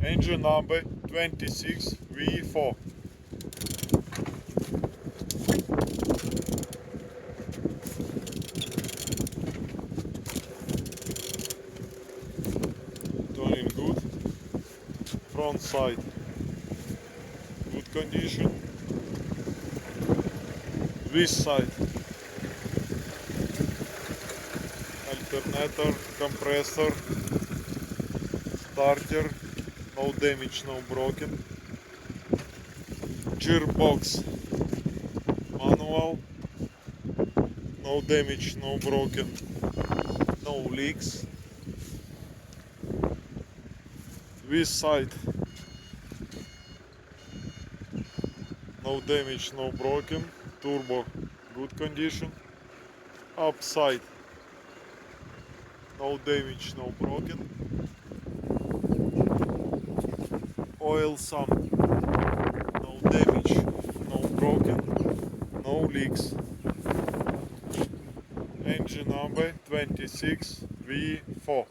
Engine number 26V4. Turning good. Front side good condition. This side alternator, compressor, starter, no damage, no broken. Gearbox manual, no damage, no broken, no leaks. This side no damage, no broken. Turbo good condition. Upside no damage, no broken. Oil sun no damage, no broken, no leaks. Engine number 26V4.